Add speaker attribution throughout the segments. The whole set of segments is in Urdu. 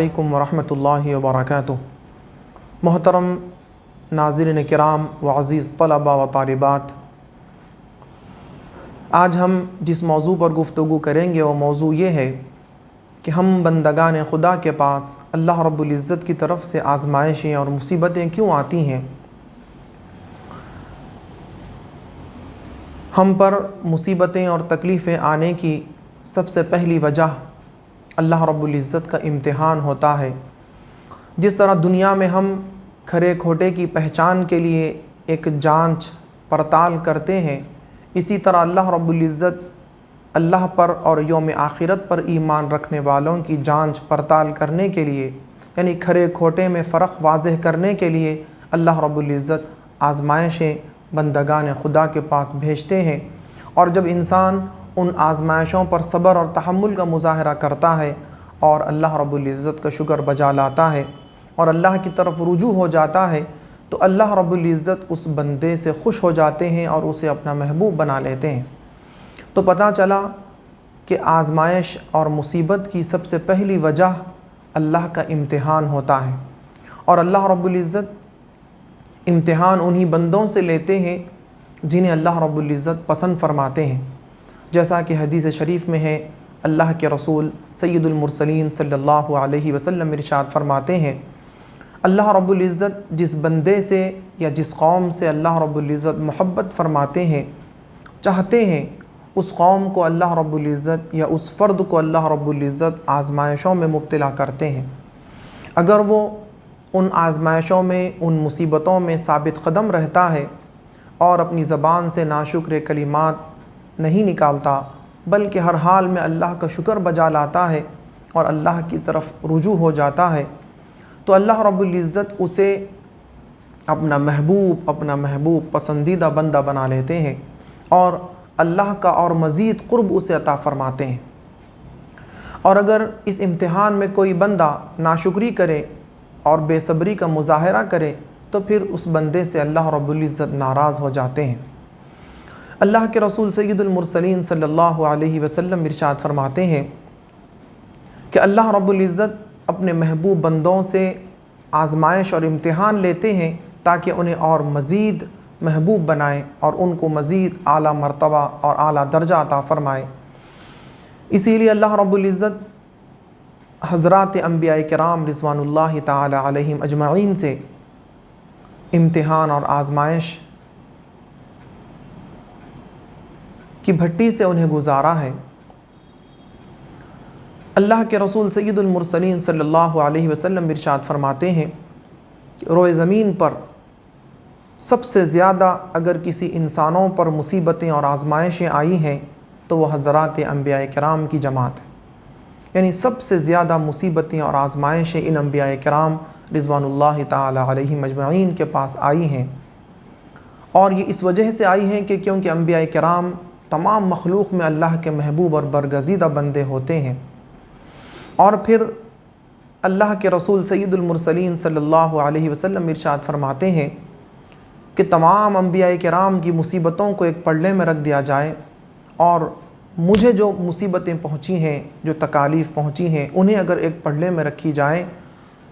Speaker 1: علیکم ورحمۃ اللہ وبرکاتہ۔ محترم ناظرین کرام و عزیز طلباء و طالبات، آج ہم جس موضوع پر گفتگو کریں گے وہ موضوع یہ ہے کہ ہم بندگان خدا کے پاس اللہ رب العزت کی طرف سے آزمائشیں اور مصیبتیں کیوں آتی ہیں۔ ہم پر مصیبتیں اور تکلیفیں آنے کی سب سے پہلی وجہ اللہ رب العزت کا امتحان ہوتا ہے۔ جس طرح دنیا میں ہم کھرے کھوٹے کی پہچان کے لیے ایک جانچ پڑتال کرتے ہیں، اسی طرح اللہ رب العزت اللہ پر اور یوم آخرت پر ایمان رکھنے والوں کی جانچ پڑتال کرنے کے لیے، یعنی کھرے کھوٹے میں فرق واضح کرنے کے لیے اللہ رب العزت آزمائشیں بندگان خدا کے پاس بھیجتے ہیں۔ اور جب انسان ان آزمائشوں پر صبر اور تحمل کا مظاہرہ کرتا ہے اور اللہ رب العزت کا شکر بجا لاتا ہے اور اللہ کی طرف رجوع ہو جاتا ہے تو اللہ رب العزت اس بندے سے خوش ہو جاتے ہیں اور اسے اپنا محبوب بنا لیتے ہیں۔ تو پتہ چلا کہ آزمائش اور مصیبت کی سب سے پہلی وجہ اللہ کا امتحان ہوتا ہے، اور اللہ رب العزت امتحان انہی بندوں سے لیتے ہیں جنہیں اللہ رب العزت پسند فرماتے ہیں۔ جیسا کہ حدیث شریف میں ہے، اللہ کے رسول سید المرسلین صلی اللہ علیہ وسلم ارشاد فرماتے ہیں، اللہ رب العزت جس بندے سے یا جس قوم سے اللہ رب العزت محبت فرماتے ہیں، چاہتے ہیں، اس قوم کو اللہ رب العزت یا اس فرد کو اللہ رب العزت آزمائشوں میں مبتلا کرتے ہیں۔ اگر وہ ان آزمائشوں میں، ان مصیبتوں میں ثابت قدم رہتا ہے اور اپنی زبان سے ناشکر کلمات نہیں نکالتا، بلکہ ہر حال میں اللہ کا شکر بجا لاتا ہے اور اللہ کی طرف رجوع ہو جاتا ہے، تو اللہ رب العزت اسے اپنا محبوب پسندیدہ بندہ بنا لیتے ہیں اور اللہ کا اور مزید قرب اسے عطا فرماتے ہیں۔ اور اگر اس امتحان میں کوئی بندہ ناشکری کرے اور بے صبری کا مظاہرہ کرے تو پھر اس بندے سے اللہ رب العزت ناراض ہو جاتے ہیں۔ اللہ کے رسول سید المرسلین صلی اللہ علیہ وسلم ارشاد فرماتے ہیں کہ اللہ رب العزت اپنے محبوب بندوں سے آزمائش اور امتحان لیتے ہیں تاکہ انہیں اور مزید محبوب بنائیں اور ان کو مزید اعلیٰ مرتبہ اور اعلیٰ درجہ عطا فرمائے۔ اسی لیے اللہ رب العزت حضرات انبیاء کرام رضوان اللہ تعالی علیہم اجمعین سے امتحان اور آزمائش کی بھٹی سے انہیں گزارا ہے۔ اللہ کے رسول سید المرسلین صلی اللہ علیہ وسلم ارشاد فرماتے ہیں کہ روئے زمین پر سب سے زیادہ اگر کسی انسانوں پر مصیبتیں اور آزمائشیں آئی ہیں تو وہ حضرات انبیاء کرام کی جماعت ہے، یعنی سب سے زیادہ مصیبتیں اور آزمائشیں ان انبیاء کرام رضوان اللہ تعالی علیہم اجمعین کے پاس آئی ہیں، اور یہ اس وجہ سے آئی ہیں کہ کیونکہ انبیاء کرام تمام مخلوق میں اللہ کے محبوب اور برگزیدہ بندے ہوتے ہیں۔ اور پھر اللہ کے رسول سید المرسلین صلی اللہ علیہ وسلم ارشاد فرماتے ہیں کہ تمام انبیاء کرام کی مصیبتوں کو ایک پلڑے میں رکھ دیا جائے اور مجھے جو مصیبتیں پہنچی ہیں، جو تکالیف پہنچی ہیں، انہیں اگر ایک پلڑے میں رکھی جائیں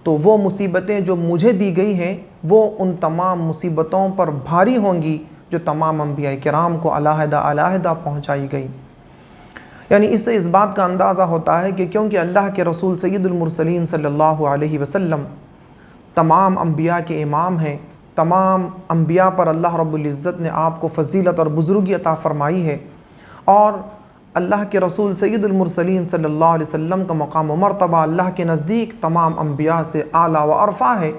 Speaker 1: تو وہ مصیبتیں جو مجھے دی گئی ہیں وہ ان تمام مصیبتوں پر بھاری ہوں گی جو تمام انبیاء کرام کو علیحدہ پہنچائی گئی۔ یعنی اس سے اس بات کا اندازہ ہوتا ہے کہ کیونکہ اللہ کے رسول سید المرسلین صلی اللہ علیہ وسلم تمام انبیاء کے امام ہیں، تمام انبیاء پر اللہ رب العزت نے آپ کو فضیلت اور بزرگی عطا فرمائی ہے، اور اللہ کے رسول سید المرسلین صلی اللہ علیہ وسلم کا مقام و مرتبہ اللہ کے نزدیک تمام انبیاء سے اعلیٰ و ارفع ہے،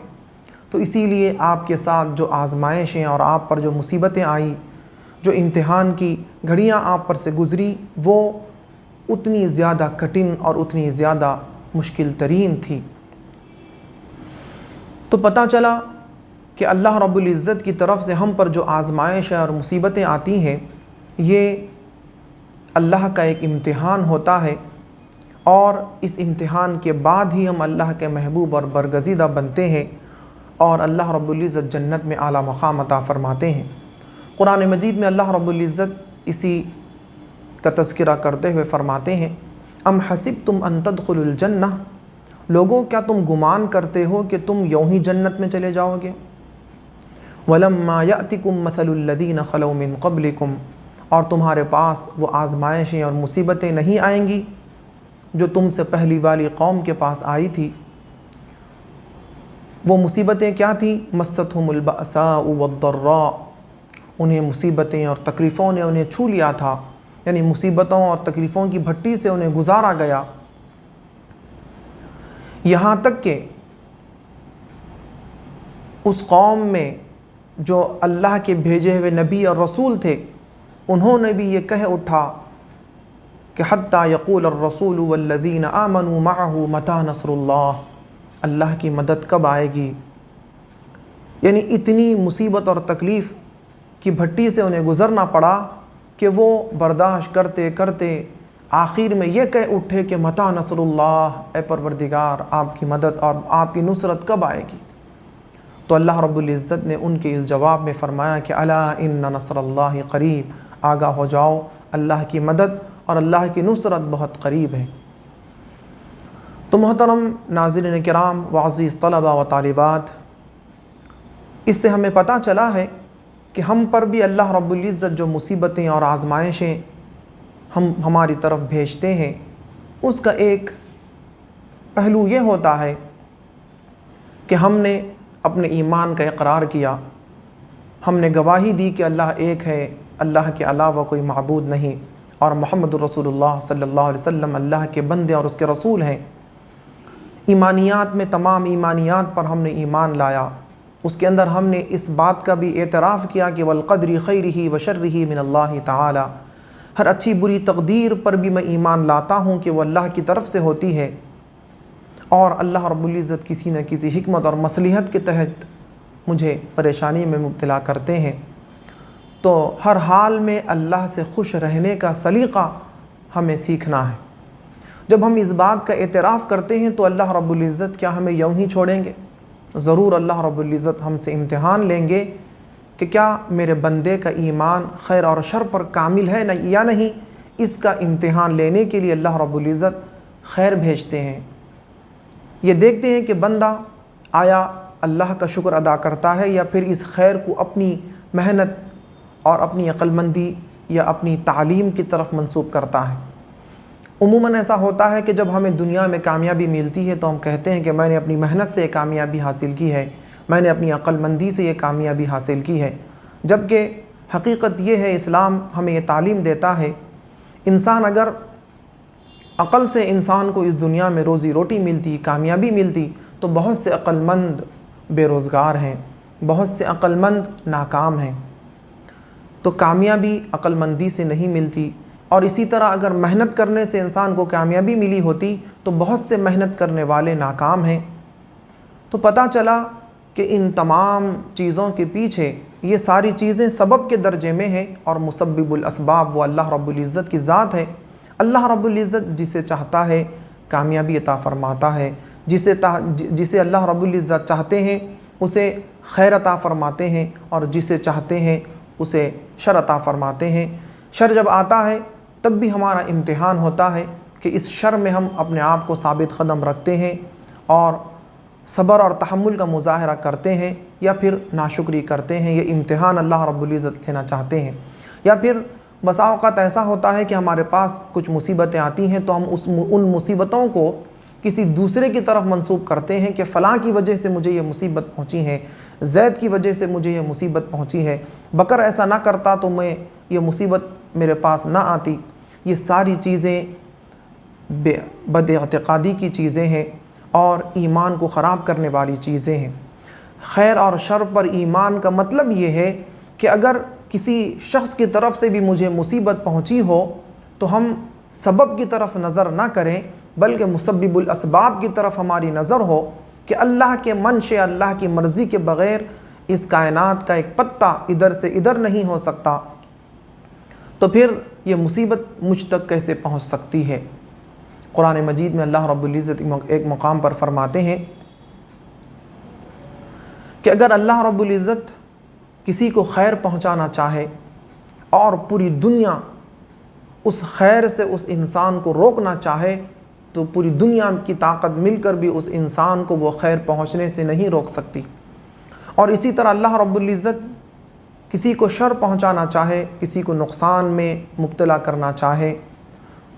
Speaker 1: تو اسی لیے آپ کے ساتھ جو آزمائشیں اور آپ پر جو مصیبتیں آئیں، جو امتحان کی گھڑیاں آپ پر سے گزری، وہ اتنی زیادہ کٹھن اور اتنی زیادہ مشکل ترین تھی۔ تو پتہ چلا کہ اللہ رب العزت کی طرف سے ہم پر جو آزمائش اور مصیبتیں آتی ہیں یہ اللہ کا ایک امتحان ہوتا ہے، اور اس امتحان کے بعد ہی ہم اللہ کے محبوب اور برگزیدہ بنتے ہیں اور اللہ رب العزت جنت میں اعلیٰ مقام عطا فرماتے ہیں۔ قرآن مجید میں اللہ رب العزت اسی کا تذکرہ کرتے ہوئے فرماتے ہیں، ام حسبتم ان تدخلوا الجنہ لوگوں کیا تم گمان کرتے ہو کہ تم یوں ہی جنت میں چلے جاؤ گے؟ وَلَمَّا يَأْتِكُمْ مَثَلُ الَّذِينَ خَلَوْا مِن قَبْلِكُمْ، اور تمہارے پاس وہ آزمائشیں اور مصیبتیں نہیں آئیں گی جو تم سے پہلی والی قوم کے پاس آئی تھی۔ وہ مصیبتیں کیا تھیں؟ مَسَّتْهُمُ الْبَأْسَاءُ وَالضَّرَّاءُ، انہیں مصیبتیں اور تکلیفوں نے انہیں چھو لیا تھا، یعنی مصیبتوں اور تکلیفوں کی بھٹی سے انہیں گزارا گیا، یہاں تک کہ اس قوم میں جو اللہ کے بھیجے ہوئے نبی اور رسول تھے انہوں نے بھی یہ کہہ اٹھا کہ حتیٰ یقول الرسول والذین آمنوا معہ متی نصر اللہ، اللہ کی مدد کب آئے گی؟ یعنی اتنی مصیبت اور تکلیف کی بھٹی سے انہیں گزرنا پڑا کہ وہ برداشت کرتے کرتے آخر میں یہ کہہ اٹھے کہ متی نصر اللہ، اے پروردگار آپ کی مدد اور آپ کی نصرت کب آئے گی؟ تو اللہ رب العزت نے ان کے اس جواب میں فرمایا کہ الا ان نصر اللہ قریب، آگاہ ہو جاؤ اللہ کی مدد اور اللہ کی نصرت بہت قریب ہے۔ تو محترم ناظرین کرام و عزیز طلبہ و طالبات، اس سے ہمیں پتہ چلا ہے کہ ہم پر بھی اللہ رب العزت جو مصیبتیں اور آزمائشیں ہماری طرف بھیجتے ہیں اس کا ایک پہلو یہ ہوتا ہے کہ ہم نے اپنے ایمان کا اقرار کیا، ہم نے گواہی دی کہ اللہ ایک ہے، اللہ کے علاوہ کوئی معبود نہیں، اور محمد رسول اللہ صلی اللہ علیہ وسلم اللہ کے بندے اور اس کے رسول ہیں۔ ایمانیات میں تمام ایمانیات پر ہم نے ایمان لایا، اس کے اندر ہم نے اس بات کا بھی اعتراف کیا کہ والقدر خیرہ وشرہ من اللہ تعالی، ہر اچھی بری تقدیر پر بھی میں ایمان لاتا ہوں کہ وہ اللہ کی طرف سے ہوتی ہے، اور اللہ رب العزت کسی نہ کسی حکمت اور مصلحت کے تحت مجھے پریشانی میں مبتلا کرتے ہیں۔ تو ہر حال میں اللہ سے خوش رہنے کا سلیقہ ہمیں سیکھنا ہے۔ جب ہم اس بات کا اعتراف کرتے ہیں تو اللہ رب العزت کیا ہمیں یوں ہی چھوڑیں گے؟ ضرور اللہ رب العزت ہم سے امتحان لیں گے کہ کیا میرے بندے کا ایمان خیر اور شر پر کامل ہے یا نہیں۔ اس کا امتحان لینے کے لیے اللہ رب العزت خیر بھیجتے ہیں، یہ دیکھتے ہیں کہ بندہ آیا اللہ کا شکر ادا کرتا ہے یا پھر اس خیر کو اپنی محنت اور اپنی عقل مندی یا اپنی تعلیم کی طرف منسوب کرتا ہے۔ عموماً ایسا ہوتا ہے کہ جب ہمیں دنیا میں کامیابی ملتی ہے تو ہم کہتے ہیں کہ میں نے اپنی محنت سے یہ کامیابی حاصل کی ہے، میں نے اپنی عقل مندی سے یہ کامیابی حاصل کی ہے، جبکہ حقیقت یہ ہے اسلام ہمیں یہ تعلیم دیتا ہے انسان اگر عقل سے انسان کو اس دنیا میں روزی روٹی ملتی، کامیابی ملتی، تو بہت سے عقل مند بے روزگار ہیں، بہت سے عقل مند ناکام ہیں۔ تو کامیابی عقل مندی سے نہیں ملتی، اور اسی طرح اگر محنت کرنے سے انسان کو کامیابی ملی ہوتی تو بہت سے محنت کرنے والے ناکام ہیں۔ تو پتہ چلا کہ ان تمام چیزوں کے پیچھے یہ ساری چیزیں سبب کے درجے میں ہیں، اور مسبب الاسباب وہ اللہ رب العزت کی ذات ہے۔ اللہ رب العزت جسے چاہتا ہے کامیابی عطا فرماتا ہے، جسے اللہ رب العزت چاہتے ہیں اسے خیر عطا فرماتے ہیں، اور جسے چاہتے ہیں اسے شر عطا فرماتے ہیں۔ شر جب آتا ہے تب بھی ہمارا امتحان ہوتا ہے کہ اس شر میں ہم اپنے آپ کو ثابت قدم رکھتے ہیں اور صبر اور تحمل کا مظاہرہ کرتے ہیں یا پھر ناشکری کرتے ہیں۔ یہ امتحان اللہ رب العزت لینا چاہتے ہیں۔ یا پھر بسا اوقات ایسا ہوتا ہے کہ ہمارے پاس کچھ مصیبتیں آتی ہیں تو ہم ان مصیبتوں کو کسی دوسرے کی طرف منسوب کرتے ہیں کہ فلاں کی وجہ سے مجھے یہ مصیبت پہنچی ہے، زید کی وجہ سے مجھے یہ مصیبت پہنچی ہے، بکر ایسا نہ کرتا تو میں یہ مصیبت میرے پاس نہ آتی۔ یہ ساری چیزیں بد اعتقادی کی چیزیں ہیں اور ایمان کو خراب کرنے والی چیزیں ہیں۔ خیر اور شر پر ایمان کا مطلب یہ ہے کہ اگر کسی شخص کی طرف سے بھی مجھے مصیبت پہنچی ہو تو ہم سبب کی طرف نظر نہ کریں بلکہ مسبب الاسباب کی طرف ہماری نظر ہو کہ اللہ کے منشے، اللہ کی مرضی کے بغیر اس کائنات کا ایک پتا ادھر سے ادھر نہیں ہو سکتا، تو پھر یہ مصیبت مجھ تک کیسے پہنچ سکتی ہے۔ قرآن مجید میں اللہ رب العزت ایک مقام پر فرماتے ہیں کہ اگر اللہ رب العزت کسی کو خیر پہنچانا چاہے اور پوری دنیا اس خیر سے اس انسان کو روکنا چاہے تو پوری دنیا کی طاقت مل کر بھی اس انسان کو وہ خیر پہنچنے سے نہیں روک سکتی۔ اور اسی طرح اللہ رب العزت کسی کو شر پہنچانا چاہے، کسی کو نقصان میں مبتلا کرنا چاہے،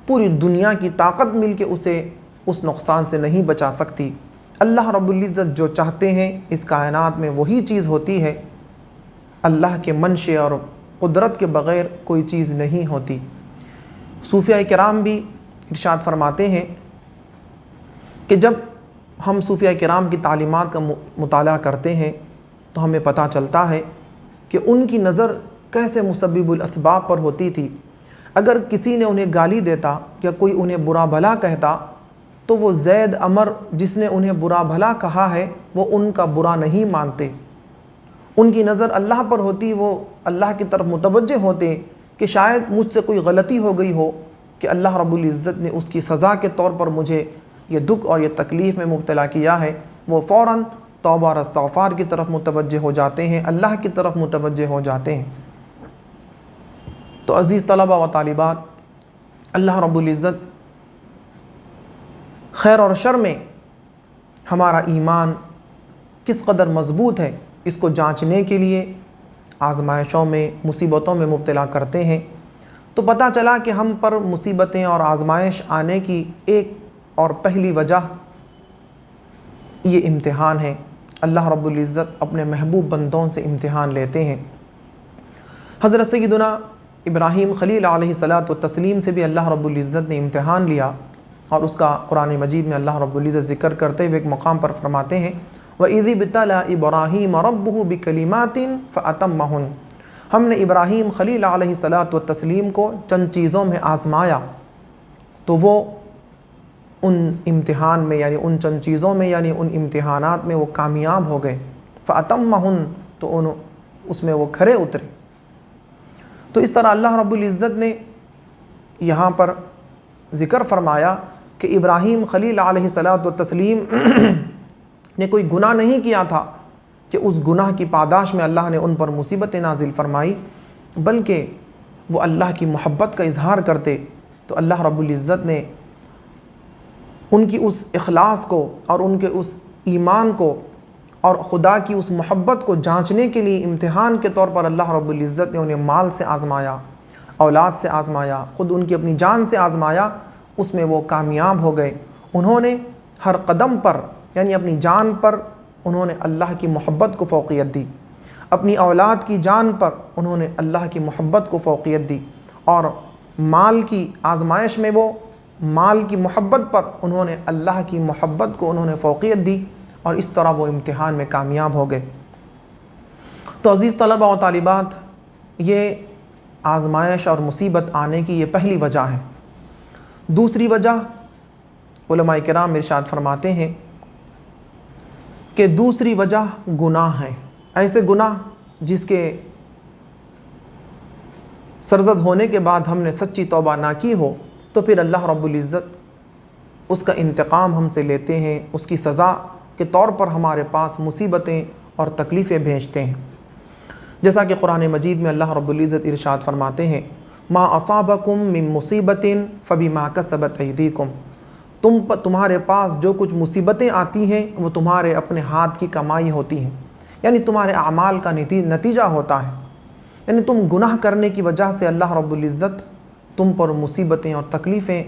Speaker 1: پوری دنیا کی طاقت مل کے اسے اس نقصان سے نہیں بچا سکتی۔ اللہ رب العزت جو چاہتے ہیں اس کائنات میں وہی چیز ہوتی ہے، اللہ کے منشے اور قدرت کے بغیر کوئی چیز نہیں ہوتی۔ صوفیہ کرام بھی ارشاد فرماتے ہیں کہ جب ہم صوفیہ کرام کی تعلیمات کا مطالعہ کرتے ہیں تو ہمیں پتہ چلتا ہے کہ ان کی نظر کیسے مسبب الاسباب پر ہوتی تھی۔ اگر کسی نے انہیں گالی دیتا یا کوئی انہیں برا بھلا کہتا تو وہ زید عمر جس نے انہیں برا بھلا کہا ہے وہ ان کا برا نہیں مانتے، ان کی نظر اللہ پر ہوتی، وہ اللہ کی طرف متوجہ ہوتے کہ شاید مجھ سے کوئی غلطی ہو گئی ہو کہ اللہ رب العزت نے اس کی سزا کے طور پر مجھے یہ دکھ اور یہ تکلیف میں مبتلا کیا ہے۔ وہ فوراً توبہ اور استغفار کی طرف متوجہ ہو جاتے ہیں، اللہ کی طرف متوجہ ہو جاتے ہیں۔ تو عزیز طلبہ و طالبات، اللہ رب العزت خیر اور شر میں ہمارا ایمان کس قدر مضبوط ہے اس کو جانچنے کے لیے آزمائشوں میں، مصیبتوں میں مبتلا کرتے ہیں۔ تو پتہ چلا کہ ہم پر مصیبتیں اور آزمائش آنے کی ایک اور پہلی وجہ یہ امتحان ہے۔ اللہ رب العزت اپنے محبوب بندوں سے امتحان لیتے ہیں۔ حضرت سیدنا ابراہیم خلیل علیہ الصلاۃ والتسلیم سے بھی اللہ رب العزت نے امتحان لیا، اور اس کا قرآن مجید میں اللہ رب العزت ذکر کرتے ہوئے ایک مقام پر فرماتے ہیں وَإِذِ ابْتَلَىٰ إِبْرَاهِيمَ رَبُّهُ بِكَلِمَاتٍ فَأَتَمَّهُنَّ، ہم نے ابراہیم خلیل علیہ الصلاۃ والتسلیم کو چند چیزوں میں آزمایا تو وہ ان امتحان میں یعنی ان چند چیزوں میں یعنی ان امتحانات میں وہ کامیاب ہو گئے۔ فَأَتَمَّهُنَّ، تو اس میں وہ کھرے اترے۔ تو اس طرح اللہ رب العزت نے یہاں پر ذکر فرمایا کہ ابراہیم خلیل علیہ الصلاۃ والتسلیم نے کوئی گناہ نہیں کیا تھا کہ اس گناہ کی پاداش میں اللہ نے ان پر مصیبت نازل فرمائی، بلکہ وہ اللہ کی محبت کا اظہار کرتے تو اللہ رب العزت نے ان کی اس اخلاص کو اور ان کے اس ایمان کو اور خدا کی اس محبت کو جانچنے کے لیے امتحان کے طور پر اللہ رب العزت نے انہیں مال سے آزمایا، اولاد سے آزمایا، خود ان کی اپنی جان سے آزمایا۔ اس میں وہ کامیاب ہو گئے۔ انہوں نے ہر قدم پر یعنی اپنی جان پر انہوں نے اللہ کی محبت کو فوقیت دی، اپنی اولاد کی جان پر انہوں نے اللہ کی محبت کو فوقیت دی، اور مال کی آزمائش میں وہ مال کی محبت پر انہوں نے اللہ کی محبت کو انہوں نے فوقیت دی، اور اس طرح وہ امتحان میں کامیاب ہو گئے۔ تو عزیز طلبہ و طالبات، یہ آزمائش اور مصیبت آنے کی یہ پہلی وجہ ہے۔ دوسری وجہ علماء کرام ارشاد فرماتے ہیں کہ دوسری وجہ گناہ ہے، ایسے گناہ جس کے سرزد ہونے کے بعد ہم نے سچی توبہ نہ کی ہو تو پھر اللہ رب العزت اس کا انتقام ہم سے لیتے ہیں، اس کی سزا کے طور پر ہمارے پاس مصیبتیں اور تکلیفیں بھیجتے ہیں۔ جیسا کہ قرآن مجید میں اللہ رب العزت ارشاد فرماتے ہیں ما اصابکم من مصیبت فبما کسبت ایدیکم، تمہارے پاس جو کچھ مصیبتیں آتی ہیں وہ تمہارے اپنے ہاتھ کی کمائی ہوتی ہیں، یعنی تمہارے اعمال کا نتیجہ ہوتا ہے، یعنی تم گناہ کرنے کی وجہ سے اللہ رب العزت تم پر مصیبتیں اور تکلیفیں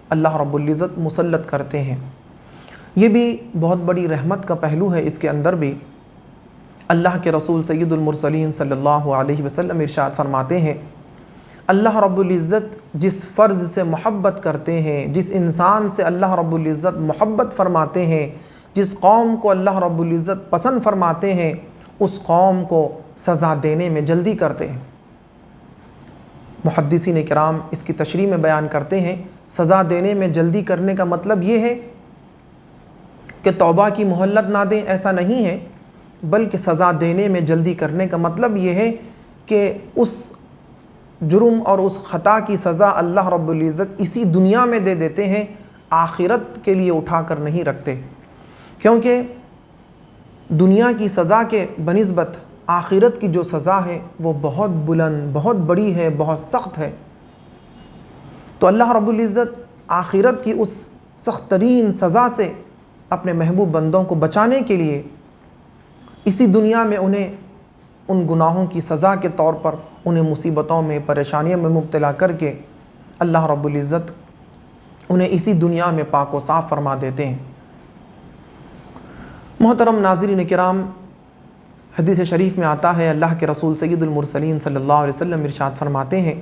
Speaker 1: اللہ رب العزت مسلط کرتے ہیں۔ یہ بھی بہت بڑی رحمت کا پہلو ہے۔ اس کے اندر بھی اللہ کے رسول سید المرسلین صلی اللہ علیہ وسلم ارشاد فرماتے ہیں اللہ رب العزت جس فرد سے محبت کرتے ہیں، جس انسان سے اللہ رب العزت محبت فرماتے ہیں، جس قوم کو اللہ رب العزت پسند فرماتے ہیں، اس قوم کو سزا دینے میں جلدی کرتے ہیں۔ محدثین کرام اس کی تشریح میں بیان کرتے ہیں سزا دینے میں جلدی کرنے کا مطلب یہ ہے کہ توبہ کی مہلت نہ دیں، ایسا نہیں ہے، بلکہ سزا دینے میں جلدی کرنے کا مطلب یہ ہے کہ اس جرم اور اس خطا کی سزا اللہ رب العزت اسی دنیا میں دے دیتے ہیں، آخرت کے لیے اٹھا کر نہیں رکھتے، کیونکہ دنیا کی سزا کے بنسبت آخرت کی جو سزا ہے وہ بہت بلند، بہت بڑی ہے، بہت سخت ہے۔ تو اللہ رب العزت آخرت کی اس سخت ترین سزا سے اپنے محبوب بندوں کو بچانے کے لیے اسی دنیا میں انہیں ان گناہوں کی سزا کے طور پر انہیں مصیبتوں میں پریشانیوں میں مبتلا کر کے اللہ رب العزت انہیں اسی دنیا میں پاک و صاف فرما دیتے ہیں۔ محترم ناظرین کرام، حدیث شریف میں آتا ہے، اللہ کے رسول سید المرسلین صلی اللہ علیہ وسلم ارشاد فرماتے ہیں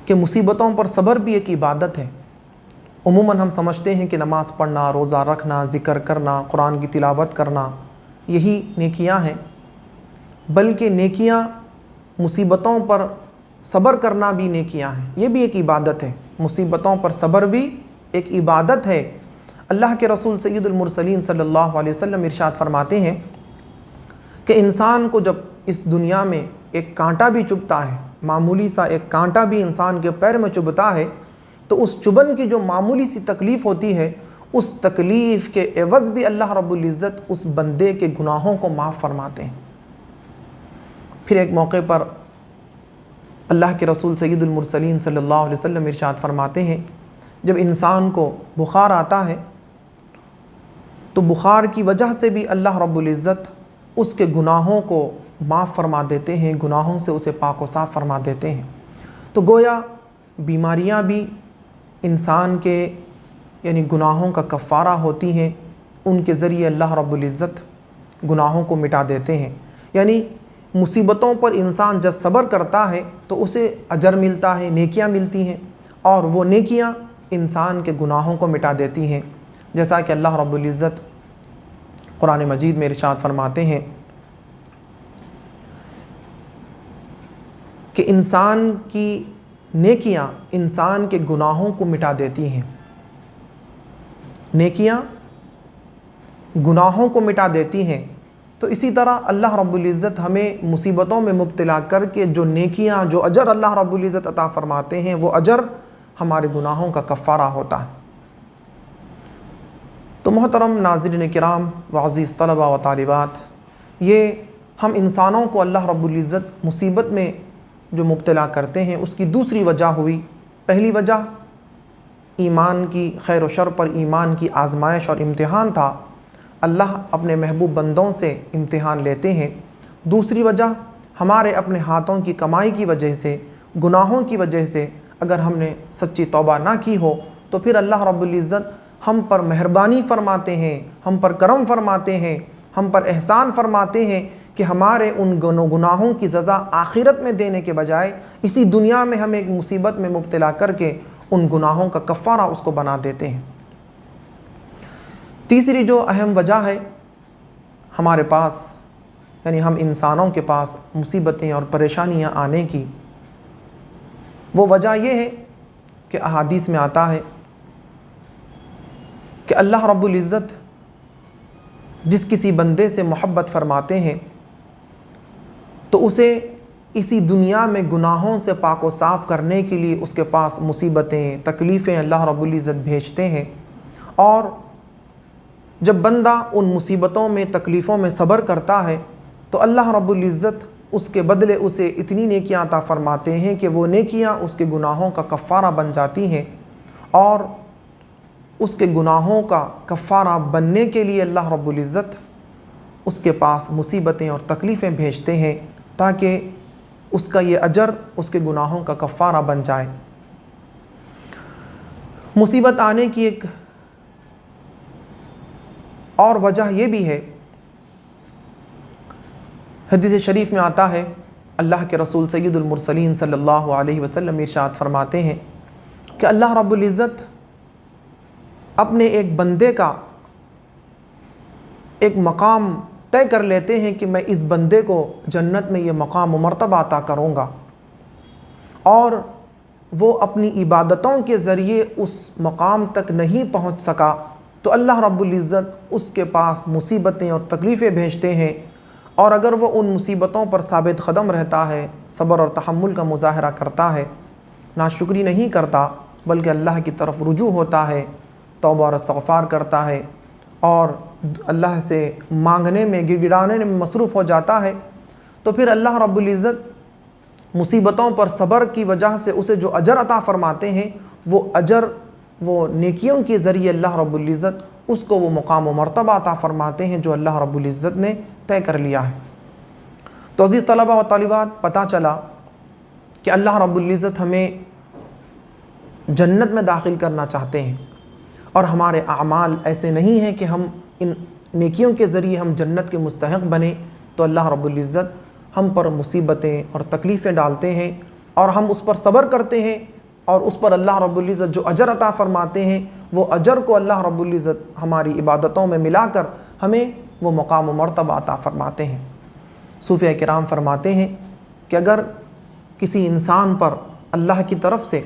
Speaker 1: کہ مصیبتوں پر صبر بھی ایک عبادت ہے۔ عموماً ہم سمجھتے ہیں کہ نماز پڑھنا، روزہ رکھنا، ذکر کرنا، قرآن کی تلاوت کرنا یہی نیکیاں ہیں، بلکہ نیکیاں مصیبتوں پر صبر کرنا بھی نیکیاں ہیں، یہ بھی ایک عبادت ہے۔ مصیبتوں پر صبر بھی ایک عبادت ہے۔ اللہ کے رسول سید المرسلین صلی اللہ علیہ وسلم ارشاد فرماتے ہیں کہ انسان کو جب اس دنیا میں ایک کانٹا بھی چبھتا ہے، معمولی سا ایک کانٹا بھی انسان کے پیر میں چبھتا ہے، تو اس چبھن کی جو معمولی سی تکلیف ہوتی ہے، اس تکلیف کے عوض بھی اللہ رب العزت اس بندے کے گناہوں کو معاف فرماتے ہیں۔ پھر ایک موقع پر اللہ کے رسول سید المرسلین صلی اللہ علیہ وسلم ارشاد فرماتے ہیں، جب انسان کو بخار آتا ہے تو بخار کی وجہ سے بھی اللہ رب العزت اس کے گناہوں کو معاف فرما دیتے ہیں، گناہوں سے اسے پاک و صاف فرما دیتے ہیں۔ تو گویا بیماریاں بھی انسان کے یعنی گناہوں کا کفارہ ہوتی ہیں، ان کے ذریعے اللہ رب العزت گناہوں کو مٹا دیتے ہیں۔ یعنی مصیبتوں پر انسان جب صبر کرتا ہے تو اسے اجر ملتا ہے، نیکیاں ملتی ہیں، اور وہ نیکیاں انسان کے گناہوں کو مٹا دیتی ہیں، جیسا کہ اللہ رب العزت قرآن مجید میں ارشاد فرماتے ہیں کہ انسان کی نیکیاں انسان کے گناہوں کو مٹا دیتی ہیں، نیکیاں گناہوں کو مٹا دیتی ہیں۔ تو اسی طرح اللہ رب العزت ہمیں مصیبتوں میں مبتلا کر کے جو نیکیاں، جو اجر اللہ رب العزت عطا فرماتے ہیں، وہ اجر ہمارے گناہوں کا کفارہ ہوتا ہے۔ تو محترم ناظرین کرام و عزیز طلبہ و طالبات، یہ ہم انسانوں کو اللہ رب العزت مصیبت میں جو مبتلا کرتے ہیں اس کی دوسری وجہ ہوئی۔ پہلی وجہ ایمان کی، خیر و شر پر ایمان کی آزمائش اور امتحان تھا، اللہ اپنے محبوب بندوں سے امتحان لیتے ہیں۔ دوسری وجہ ہمارے اپنے ہاتھوں کی کمائی کی وجہ سے، گناہوں کی وجہ سے اگر ہم نے سچی توبہ نہ کی ہو تو پھر اللہ رب العزت ہم پر مہربانی فرماتے ہیں، ہم پر کرم فرماتے ہیں، ہم پر احسان فرماتے ہیں کہ ہمارے ان گناہوں کی سزا آخرت میں دینے کے بجائے اسی دنیا میں ہمیں ایک مصیبت میں مبتلا کر کے ان گناہوں کا کفارہ اس کو بنا دیتے ہیں۔ تیسری جو اہم وجہ ہے ہمارے پاس، یعنی ہم انسانوں کے پاس مصیبتیں اور پریشانیاں آنے کی، وہ وجہ یہ ہے کہ احادیث میں آتا ہے کہ اللہ رب العزت جس کسی بندے سے محبت فرماتے ہیں تو اسے اسی دنیا میں گناہوں سے پاک و صاف کرنے کے لیے اس کے پاس مصیبتیں، تکلیفیں اللہ رب العزت بھیجتے ہیں، اور جب بندہ ان مصیبتوں میں، تکلیفوں میں صبر کرتا ہے تو اللہ رب العزت اس کے بدلے اسے اتنی نیکیاں عطا فرماتے ہیں کہ وہ نیکیاں اس کے گناہوں کا کفارہ بن جاتی ہیں، اور اس کے گناہوں کا کفارہ بننے کے لیے اللہ رب العزت اس کے پاس مصیبتیں اور تکلیفیں بھیجتے ہیں تاکہ اس کا یہ اجر اس کے گناہوں کا کفارہ بن جائے۔ مصیبت آنے کی ایک اور وجہ یہ بھی ہے، حدیث شریف میں آتا ہے، اللہ کے رسول سید المرسلین صلی اللہ علیہ وسلم ارشاد فرماتے ہیں کہ اللہ رب العزت اپنے ایک بندے کا ایک مقام طے کر لیتے ہیں کہ میں اس بندے کو جنت میں یہ مقام و مرتبہ عطا کروں گا، اور وہ اپنی عبادتوں کے ذریعے اس مقام تک نہیں پہنچ سکا تو اللہ رب العزت اس کے پاس مصیبتیں اور تکلیفیں بھیجتے ہیں، اور اگر وہ ان مصیبتوں پر ثابت قدم رہتا ہے، صبر اور تحمل کا مظاہرہ کرتا ہے، ناشکری نہیں کرتا بلکہ اللہ کی طرف رجوع ہوتا ہے، توبہ اور استغفار کرتا ہے، اور اللہ سے مانگنے میں، گڑ گڑانے میں مصروف ہو جاتا ہے، تو پھر اللہ رب العزت مصیبتوں پر صبر کی وجہ سے اسے جو اجر عطا فرماتے ہیں وہ اجر وہ نیکیوں کے ذریعے اللہ رب العزت اس کو وہ مقام و مرتبہ عطا فرماتے ہیں جو اللہ رب العزت نے طے کر لیا ہے۔ تو عزیز طلبہ و طالبات، پتہ چلا کہ اللہ رب العزت ہمیں جنت میں داخل کرنا چاہتے ہیں، اور ہمارے اعمال ایسے نہیں ہیں کہ ہم ان نیکیوں کے ذریعے ہم جنت کے مستحق بنیں، تو اللہ رب العزت ہم پر مصیبتیں اور تکلیفیں ڈالتے ہیں، اور ہم اس پر صبر کرتے ہیں، اور اس پر اللہ رب العزت جو اجر عطا فرماتے ہیں وہ اجر کو اللہ رب العزت ہماری عبادتوں میں ملا کر ہمیں وہ مقام و مرتبہ عطا فرماتے ہیں۔ صوفیہ کرام فرماتے ہیں کہ اگر کسی انسان پر اللہ کی طرف سے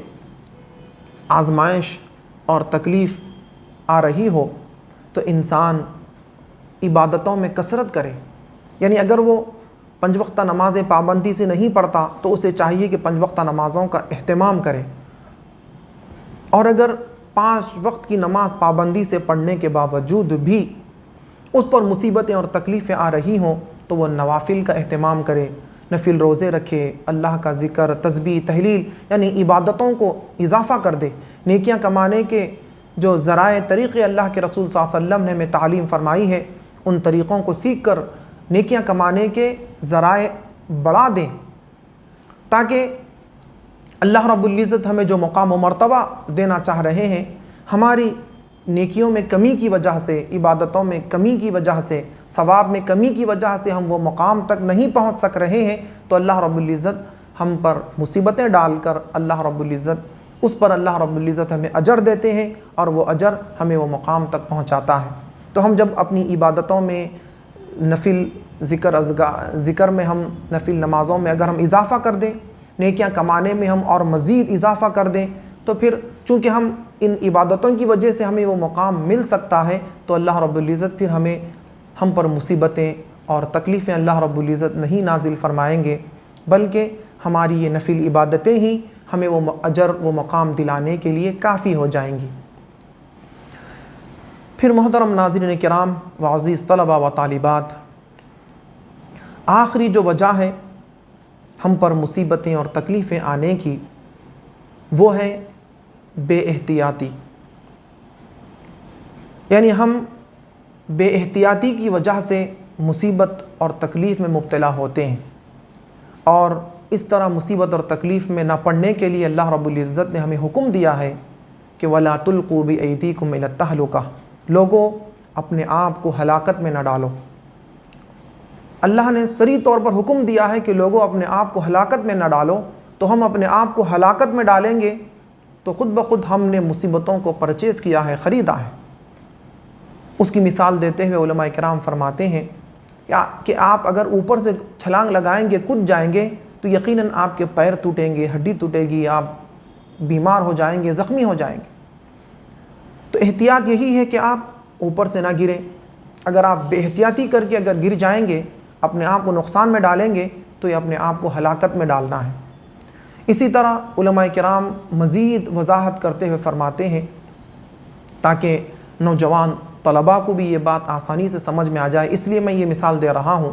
Speaker 1: آزمائش اور تکلیف آ رہی ہو تو انسان عبادتوں میں کثرت کرے، یعنی اگر وہ 5 وقتہ نمازیں پابندی سے نہیں پڑھتا تو اسے چاہیے کہ 5 وقتہ نمازوں کا اہتمام کرے، اور اگر 5 وقت کی نماز پابندی سے پڑھنے کے باوجود بھی اس پر مصیبتیں اور تکلیفیں آ رہی ہوں تو وہ نوافل کا اہتمام کرے، نفل روزے رکھے، اللہ کا ذکر، تسبیح، تحلیل، یعنی عبادتوں کو اضافہ کر دے۔ نیکیاں کمانے کے جو ذرائع طریقے اللہ کے رسول صلی اللہ علیہ وسلم نے ہمیں تعلیم فرمائی ہے، ان طریقوں کو سیکھ کر نیکیاں کمانے کے ذرائع بڑھا دیں، تاکہ اللہ رب العزت ہمیں جو مقام و مرتبہ دینا چاہ رہے ہیں، ہماری نیکیوں میں کمی کی وجہ سے، عبادتوں میں کمی کی وجہ سے، ثواب میں کمی کی وجہ سے ہم وہ مقام تک نہیں پہنچ سک رہے ہیں، تو اللہ رب العزت ہم پر مصیبتیں ڈال کر اللہ رب العزت اس پر اللہ رب العزت ہمیں اجر دیتے ہیں، اور وہ اجر ہمیں وہ مقام تک پہنچاتا ہے۔ تو ہم جب اپنی عبادتوں میں نفل ذکر میں ہم نفل نمازوں میں اگر ہم اضافہ کر دیں، نیکیاں کمانے میں ہم اور مزید اضافہ کر دیں، تو پھر چونکہ ہم ان عبادتوں کی وجہ سے ہمیں وہ مقام مل سکتا ہے، تو اللہ رب العزت پھر ہم پر مصیبتیں اور تکلیفیں اللہ رب العزت نہیں نازل فرمائیں گے، بلکہ ہماری یہ نفل عبادتیں ہی ہمیں وہ اجر، وہ مقام دلانے کے لیے کافی ہو جائیں گی۔ پھر محترم ناظرین کرام و عزیز طلبہ و طالبات، آخری جو وجہ ہے ہم پر مصیبتیں اور تکلیفیں آنے کی، وہ ہے بے احتیاطی، یعنی ہم بے احتیاطی کی وجہ سے مصیبت اور تکلیف میں مبتلا ہوتے ہیں، اور اس طرح مصیبت اور تکلیف میں نہ پڑنے کے لیے اللہ رب العزت نے ہمیں حکم دیا ہے کہ وَلَا تُلْقُوا بِأَيْدِيكُمْ إِلَى التَّهْلُكَةِ، لوگوں اپنے آپ کو ہلاکت میں نہ ڈالو۔ اللہ نے صریح طور پر حکم دیا ہے کہ لوگوں اپنے آپ کو ہلاکت میں نہ ڈالو، تو ہم اپنے آپ کو ہلاکت میں ڈالیں گے تو خود بخود ہم نے مصیبتوں کو پرچیز کیا ہے، خریدا ہے۔ اس کی مثال دیتے ہوئے علماء کرام فرماتے ہیں کہ آپ اگر اوپر سے چھلانگ لگائیں گے، کود جائیں گے، تو یقیناً آپ کے پیر ٹوٹیں گے، ہڈی ٹوٹے گی، آپ بیمار ہو جائیں گے، زخمی ہو جائیں گے۔ تو احتیاط یہی ہے کہ آپ اوپر سے نہ گریں۔ اگر آپ بے احتیاطی کر کے اگر گر جائیں گے، اپنے آپ کو نقصان میں ڈالیں گے، تو یہ اپنے آپ کو ہلاکت میں ڈالنا ہے۔ اسی طرح علماء کرام مزید وضاحت کرتے ہوئے فرماتے ہیں، تاکہ نوجوان طلباء کو بھی یہ بات آسانی سے سمجھ میں آ جائے، اس لیے میں یہ مثال دے رہا ہوں۔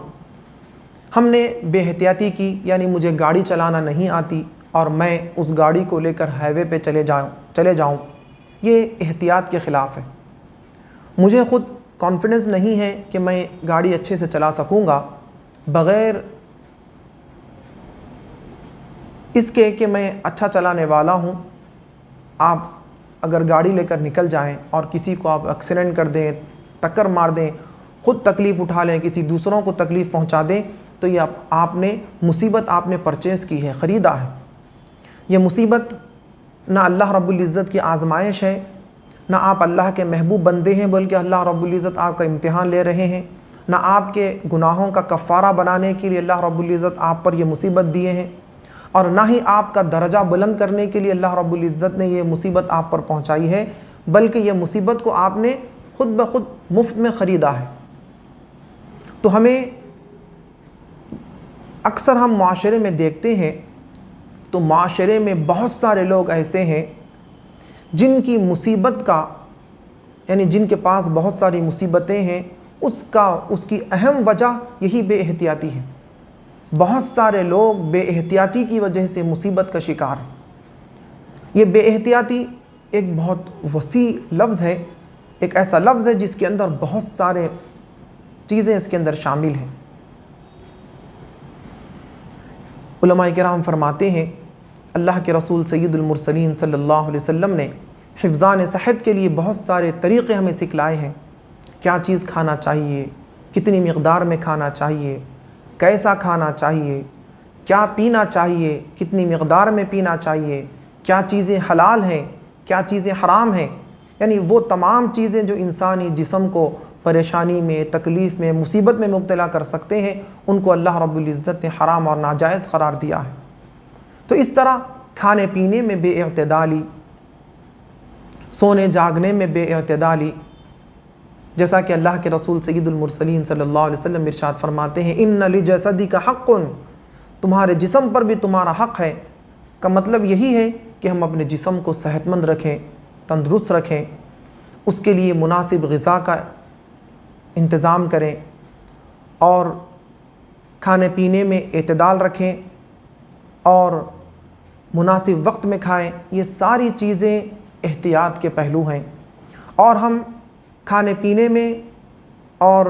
Speaker 1: ہم نے بے احتیاطی کی، یعنی مجھے گاڑی چلانا نہیں آتی اور میں اس گاڑی کو لے کر ہائی وے پہ چلے جاؤں، یہ احتیاط کے خلاف ہے۔ مجھے خود کانفیڈنس نہیں ہے کہ میں گاڑی اچھے سے چلا سکوں گا، بغیر اس کے کہ میں اچھا چلانے والا ہوں، آپ اگر گاڑی لے کر نکل جائیں اور کسی کو آپ ایکسیڈنٹ کر دیں، ٹکر مار دیں، خود تکلیف اٹھا لیں، کسی دوسروں کو تکلیف پہنچا دیں، تو یہ آپ نے مصیبت آپ نے پرچیز کی ہے، خریدا ہے۔ یہ مصیبت نہ اللہ رب العزت کی آزمائش ہے، نہ آپ اللہ کے محبوب بندے ہیں، بلکہ اللہ رب العزت آپ کا امتحان لے رہے ہیں۔ نہ آپ کے گناہوں کا کفارہ بنانے کے لیے اللہ رب العزت آپ پر یہ مصیبت دیے ہیں، اور نہ ہی آپ کا درجہ بلند کرنے کے لیے اللہ رب العزت نے یہ مصیبت آپ پر پہنچائی ہے، بلکہ یہ مصیبت کو آپ نے خود بخود مفت میں خریدا ہے۔ تو ہمیں اکثر ہم معاشرے میں دیکھتے ہیں، تو معاشرے میں بہت سارے لوگ ایسے ہیں جن کی مصیبت کا، یعنی جن کے پاس بہت ساری مصیبتیں ہیں، اس کی اہم وجہ یہی بے احتیاطی ہے۔ بہت سارے لوگ بے احتیاطی کی وجہ سے مصیبت کا شکار ہیں۔ یہ بے احتیاطی ایک بہت وسیع لفظ ہے، ایک ایسا لفظ ہے جس کے اندر بہت سارے چیزیں اس کے اندر شامل ہیں۔ علماء کرام فرماتے ہیں اللہ کے رسول سید المرسلین صلی اللہ علیہ وسلم نے حفظان صحت کے لیے بہت سارے طریقے ہمیں سکھلائے ہیں۔ کیا چیز کھانا چاہیے، کتنی مقدار میں کھانا چاہیے، کیسا کھانا چاہیے، کیا پینا چاہیے، کتنی مقدار میں پینا چاہیے، کیا چیزیں حلال ہیں، کیا چیزیں حرام ہیں، یعنی وہ تمام چیزیں جو انسانی جسم کو پریشانی میں، تکلیف میں، مصیبت میں مبتلا کر سکتے ہیں، ان کو اللہ رب العزت نے حرام اور ناجائز قرار دیا ہے۔ تو اس طرح کھانے پینے میں بے اعتدالی، سونے جاگنے میں بے اعتدالی، جیسا کہ اللہ کے رسول سید المرسلین صلی اللہ علیہ وسلم ارشاد فرماتے ہیں ان لجسدک حق، تمہارے جسم پر بھی تمہارا حق ہے، کا مطلب یہی ہے کہ ہم اپنے جسم کو صحت مند رکھیں، تندرست رکھیں، اس کے لیے مناسب غذا کا انتظام کریں اور کھانے پینے میں اعتدال رکھیں اور مناسب وقت میں کھائیں۔ یہ ساری چیزیں احتیاط کے پہلو ہیں، اور ہم کھانے پینے میں اور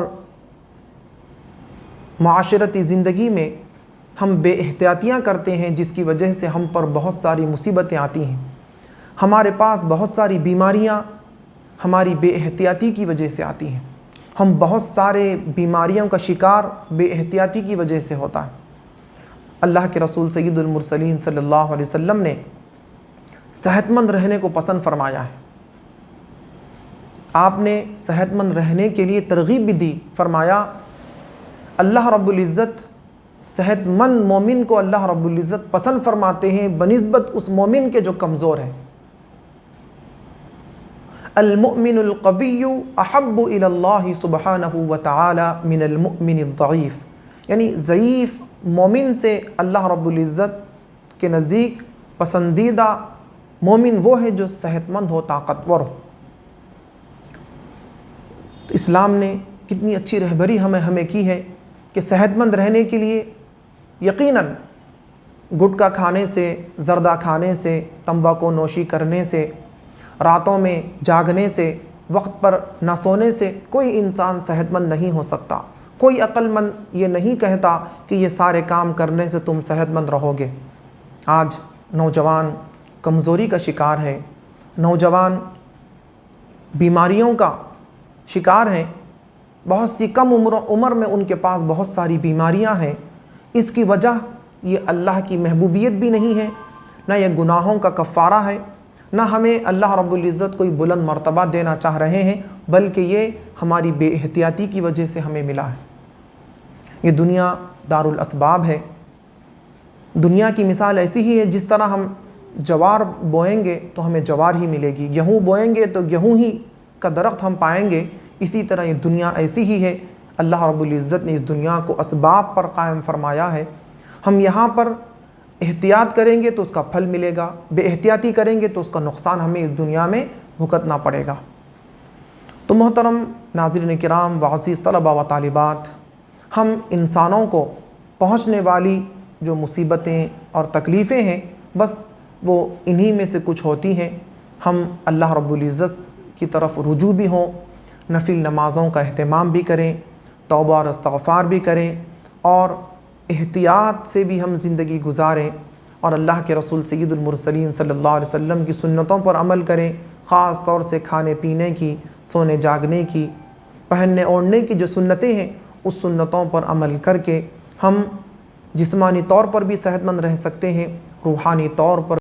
Speaker 1: معاشرتی زندگی میں ہم بے احتیاطیاں کرتے ہیں، جس کی وجہ سے ہم پر بہت ساری مصیبتیں آتی ہیں۔ ہمارے پاس بہت ساری بیماریاں ہماری بے احتیاطی کی وجہ سے آتی ہیں، ہم بہت سارے بیماریوں کا شکار بے احتیاطی کی وجہ سے ہوتا ہے۔ اللہ کے رسول سید المرسلین صلی اللہ علیہ وسلم نے صحت مند رہنے کو پسند فرمایا ہے۔ آپ نے صحت مند رہنے کے لیے ترغیب بھی دی، فرمایا اللہ رب العزت صحت مند مومن کو اللہ رب العزت پسند فرماتے ہیں بنسبت اس مومن کے جو کمزور ہے۔ المؤمن القوی احب الی اللہ سبحانہ وتعالی من المؤمن الضعیف، یعنی ضعیف مومن سے اللہ رب العزت کے نزدیک پسندیدہ مومن وہ ہے جو صحت مند ہو، طاقتور ہو۔ تو اسلام نے کتنی اچھی رہبری ہمیں کی ہے کہ صحت مند رہنے کے لیے یقیناً گٹکا کھانے سے، زردہ کھانے سے، تمباکو نوشی کرنے سے، راتوں میں جاگنے سے، وقت پر نہ سونے سے کوئی انسان صحت مند نہیں ہو سکتا۔ کوئی عقل مند یہ نہیں کہتا کہ یہ سارے کام کرنے سے تم صحت مند رہو گے۔ آج نوجوان کمزوری کا شکار ہے، نوجوان بیماریوں کا شکار ہیں، بہت سی کم عمر میں ان کے پاس بہت ساری بیماریاں ہیں۔ اس کی وجہ یہ اللہ کی محبوبیت بھی نہیں ہے، نہ یہ گناہوں کا کفارہ ہے، نہ ہمیں اللہ رب العزت کوئی بلند مرتبہ دینا چاہ رہے ہیں، بلکہ یہ ہماری بے احتیاطی کی وجہ سے ہمیں ملا ہے۔ یہ دنیا دار الاسباب ہے۔ دنیا کی مثال ایسی ہی ہے جس طرح ہم جوار بوئیں گے تو ہمیں جوار ہی ملے گی، گیہوں بوئیں گے تو گیہوں ہی کا درخت ہم پائیں گے۔ اسی طرح یہ دنیا ایسی ہی ہے۔ اللہ رب العزت نے اس دنیا کو اسباب پر قائم فرمایا ہے۔ ہم یہاں پر احتیاط کریں گے تو اس کا پھل ملے گا، بے احتیاطی کریں گے تو اس کا نقصان ہمیں اس دنیا میں بھگتنا پڑے گا۔ تو محترم ناظرین کرام و عزیز طلبہ و طالبات، ہم انسانوں کو پہنچنے والی جو مصیبتیں اور تکلیفیں ہیں، بس وہ انہی میں سے کچھ ہوتی ہیں۔ ہم اللہ رب العزت کی طرف رجوع بھی ہوں، نفل نمازوں کا اہتمام بھی کریں، توبہ اور استغفار بھی کریں، اور احتیاط سے بھی ہم زندگی گزاریں، اور اللہ کے رسول سید المرسلین صلی اللہ علیہ وسلم کی سنتوں پر عمل کریں، خاص طور سے کھانے پینے کی، سونے جاگنے کی، پہننے اوڑھنے کی جو سنتیں ہیں، اس سنتوں پر عمل کر کے ہم جسمانی طور پر بھی صحت مند رہ سکتے ہیں، روحانی طور پر